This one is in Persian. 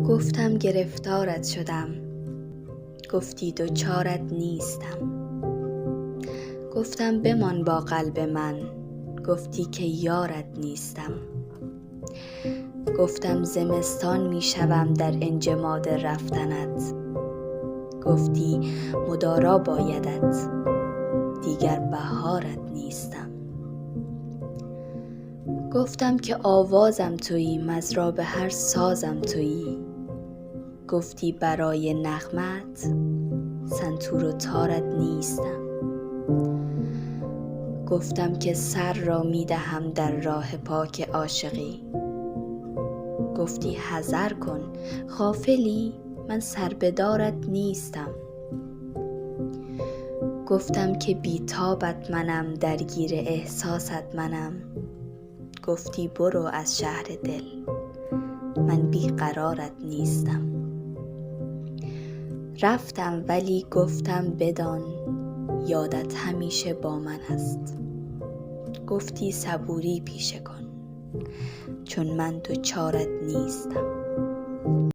گفتم گرفتارت شدم، گفتی دچارت نیستم. گفتم بمان با قلب من، گفتی که یارت نیستم. گفتم زمستان می شوم در انجماد رفتنت، گفتی مدارا بایدت، دیگر بهارت نیستم. گفتم که آوازم تویی، مضراب هر سازم تویی، گفتی برای نغمت سنتور و تارت نیستم. گفتم که سر را می دهم در راه پاک عاشقی، گفتی حذر کن غافلی من سربدارت نیستم. گفتم که بیتابت منم، درگیر احساست منم، گفتی برو از شهر دل من بیقرارت نیستم. رفتم ولی گفتم بدان یادت همیشه با من است، گفتی صبوری پیشه کن چون من دچارت نیستم.